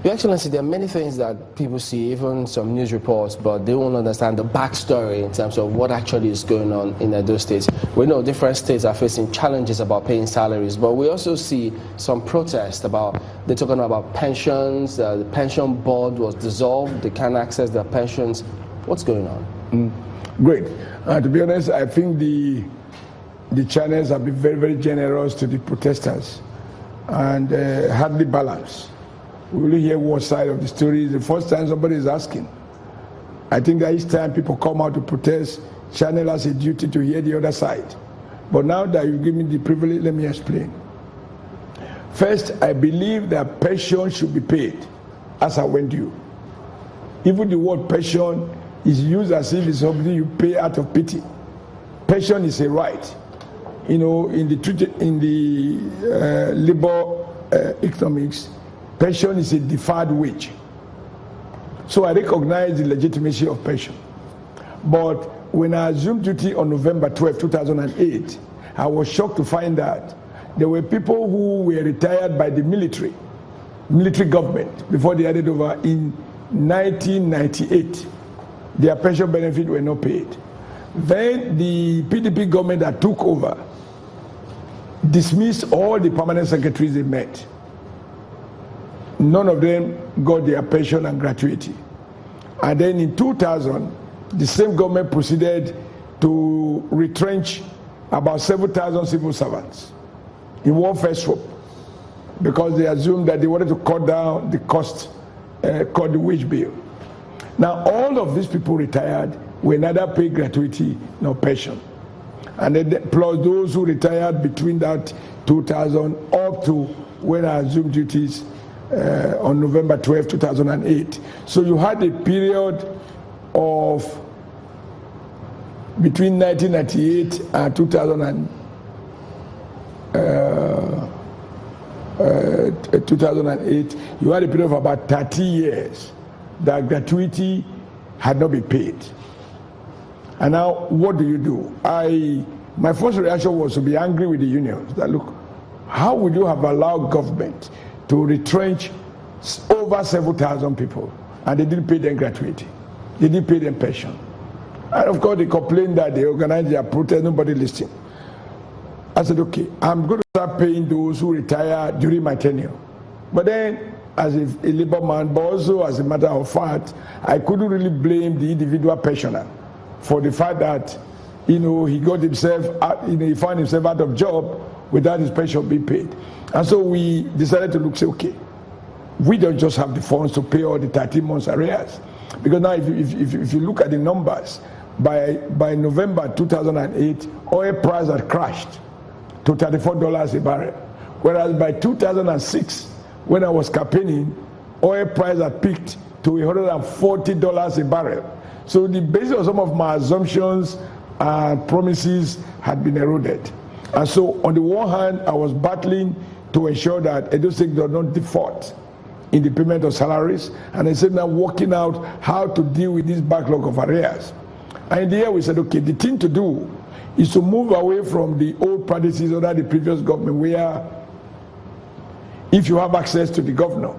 Your Excellency, there are many things that people see, even some news reports, but they won't understand the backstory in terms of what actually is going on in those states. We know different states are facing challenges about paying salaries, but we also see some protests about, they're talking about pensions, the pension board was dissolved, they can't access their pensions. What's going on? Great. To be honest, I think the channels have been very, very generous to the protesters and hardly balanced. We really hear one side of the story. It's the first time somebody is asking. I think that each time people come out to protest, channel has a duty to hear the other side. But now that you give me the privilege, let me explain. First, I believe that pension should be paid as I went due. Even the word pension is used as if it's something you pay out of pity. Pension is a right. You know, in the labor economics, pension is a deferred wage. So I recognize the legitimacy of pension. But when I assumed duty on November 12, 2008, I was shocked to find that there were people who were retired by the military government before they handed over in 1998. Their pension benefits were not paid. Then the PDP government that took over dismissed all the permanent secretaries they met. None of them got their pension and gratuity. And then in 2000, the same government proceeded to retrench about 7,000 civil servants in one fell swoop because they assumed that they wanted to cut down the cost, cut the wage bill. Now, all of these people retired were neither paid gratuity nor pension. And then plus those who retired between that 2000 up to when I assumed duties on November 12, 2008. So you had a period of between 1998 and 2008, you had a period of about 30 years that gratuity had not been paid. And now what do? My first reaction was to be angry with the unions. That look, how would you have allowed government to retrench over several thousand people and they didn't pay them gratuity? They didn't pay them pension. And of course they complained that they organized their protest, nobody listened. I said, okay, I'm going to start paying those who retire during my tenure. But then as a labor man, but also as a matter of fact, I couldn't really blame the individual pensioner for the fact that, he got himself, he found himself out of job without his pension being paid. And so we decided to say, okay, we don't just have the funds to pay all the 13 months arrears. Because now if you look at the numbers, by November 2008, oil price had crashed to $34 a barrel. Whereas by 2006, when I was campaigning, oil price had peaked to $140 a barrel. So the basis of some of my assumptions and promises had been eroded. And so on the one hand, I was battling to ensure that Edo State does not default in the payment of salaries, and I said now working out how to deal with this backlog of arrears. And in the end we said, okay, the thing to do is to move away from the old practices under the previous government where if you have access to the governor,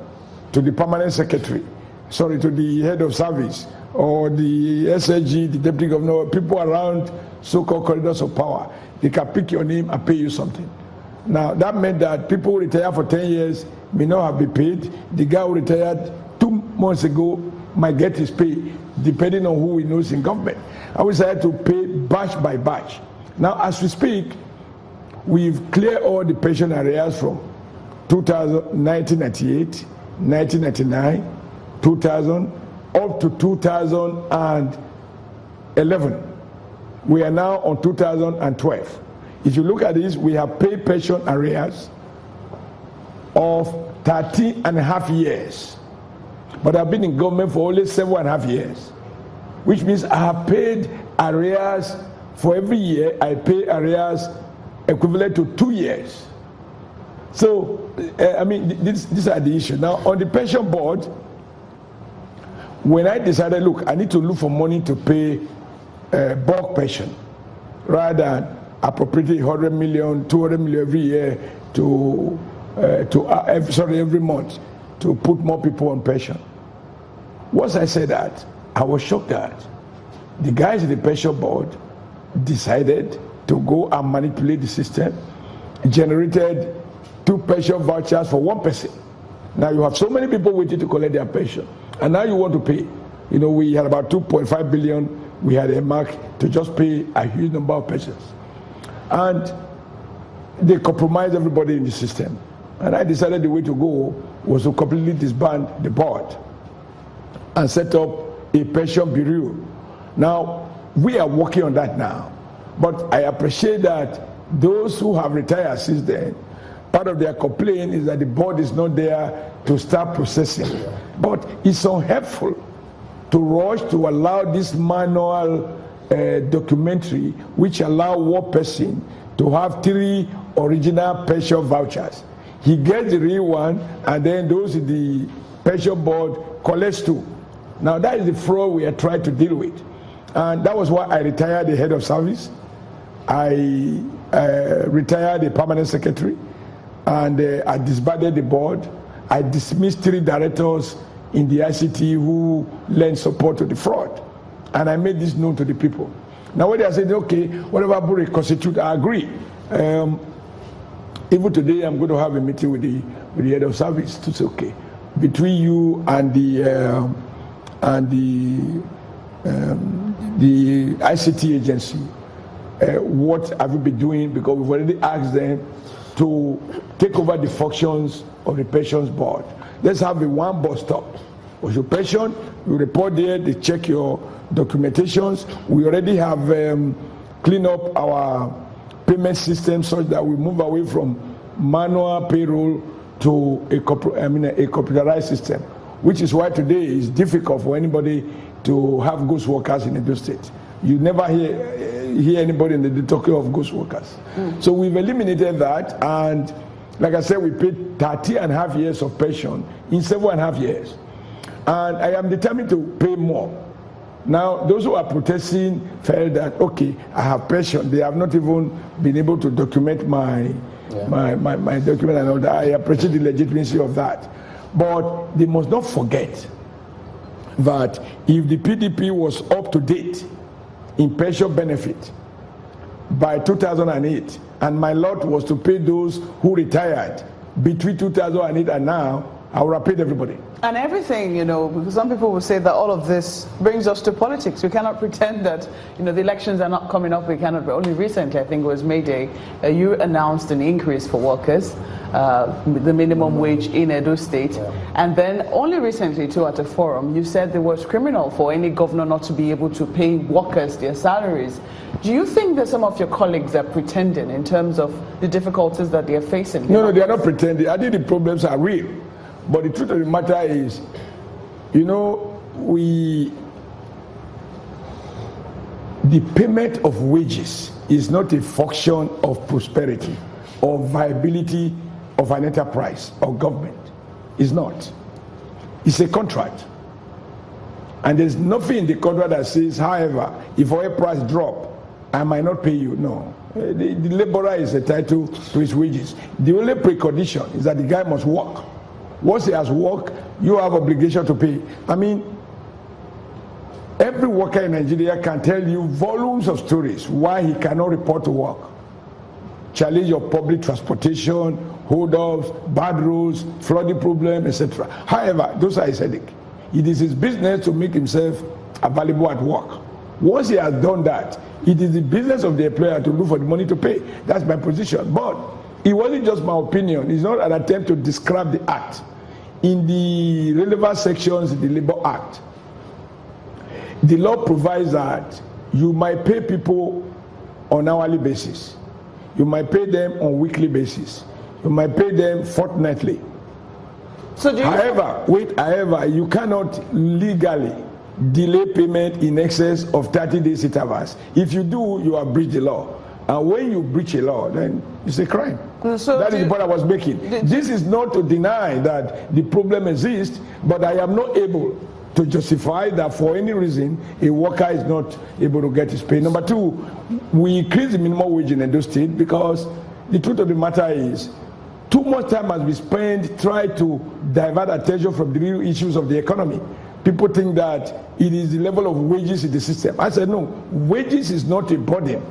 to the permanent secretary, to the head of service, or the SSG, the deputy governor, people around so-called corridors of power, they can pick your name and pay you something. Now, that meant that people who retire for 10 years may not have been paid. The guy who retired 2 months ago might get his pay, depending on who he knows in government. And we decided to pay batch by batch. Now, as we speak, we've cleared all the pension arrears from 1998, 1999, 2000, up to 2011. We are now on 2012. If you look at this, we have paid pension arrears of 13 and a half years. But I've been in government for only 7.5 years, which means I have paid arrears for every year. I pay arrears equivalent to 2 years. So, these are the issues. Now, on the pension board, when I decided, look, I need to look for money to pay bulk pension rather than appropriating 100 million, 200 million every year every month. to put more people on pension. Once I said that, I was shocked that the guys in the pension board decided to go and manipulate the system, generated 2 pension vouchers for 1 person. Now you have so many people waiting to collect their pension, and now you want to pay. You know, we had about 2.5 billion. We had a mark to just pay a huge number of pensions, and they compromised everybody in the system. And I decided the way to go was to completely disband the board and set up a pension bureau. Now we are working on that now, but I appreciate that those who have retired since then, part of their complaint is that the board is not there to start processing. But it's unhelpful to rush to allow this manual documentary which allow 1 person to have 3 original pension vouchers. He gets the real one, and then those in the pension board collects 2. Now that is the fraud we are trying to deal with, and that was why I retired the head of service. I retired the permanent secretary, and I disbanded the board. I dismissed 3 directors in the ICT who lent support to the fraud, and I made this known to the people. Now when they are saying, okay, whatever Buri constitute, I agree. Even today I'm going to have a meeting with the head of service to say, okay, between you and the ICT agency, what have you been doing? Because we've already asked them to take over the functions of the pensions board. Let's have a 1 bus stop. Was your pension? You report there, they check your documentations. We already have cleaned up our payment system such that we move away from manual payroll to a computerized system, which is why today it's difficult for anybody to have ghost workers in Edo State. You never hear anybody in the talking of ghost workers. So we've eliminated that, and like I said, we paid 30.5 years of pension in 7.5 years. And I am determined to pay more. Now, those who are protesting felt that, okay, I have pension. They have not even been able to document my document and all that. I appreciate the legitimacy of that. But they must not forget that if the PDP was up to date in pension benefit by 2008, and my lot was to pay those who retired between 2008 and now, I would have paid everybody. And everything, you know, because some people will say that all of this brings us to politics. We cannot pretend that, you know, the elections are not coming up. We cannot. But only recently, I think it was May Day, you announced an increase for workers, the minimum wage in Edo State. And then only recently, too, at a forum, you said it was criminal for any governor not to be able to pay workers their salaries. Do you think that some of your colleagues are pretending in terms of the difficulties that they are facing? No, they are not pretending. I think the problems are real. But the truth of the matter is, you know, the payment of wages is not a function of prosperity or viability of an enterprise or government. It's not. It's a contract. And there's nothing in the contract that says, however, if oil price drop, I might not pay you. No. The laborer is entitled to his wages. The only precondition is that the guy must work. Once he has worked, you have obligation to pay. I mean, every worker in Nigeria can tell you volumes of stories why he cannot report to work. Challenge of public transportation, hold-ups, bad roads, flooding problem, etc. However, those are his headache. It is his business to make himself available at work. Once he has done that, it is the business of the employer to look for the money to pay. That's my position. But it wasn't just my opinion. It's not an attempt to describe the act. In the relevant sections of the Labor Act, the law provides that you might pay people on hourly basis. You might pay them on weekly basis. You might pay them fortnightly. So however, you cannot legally delay payment in excess of 30 days intervals. If you do, you have breached the law. And when you breach a law, then it's a crime. So that is the point I was making. This is not to deny that the problem exists, but I am not able to justify that for any reason a worker is not able to get his pay. Number two, we increase the minimum wage in Edo State because the truth of the matter is too much time has been spent trying to divert attention from the real issues of the economy. People think that it is the level of wages in the system. I said, no, wages is not a burden.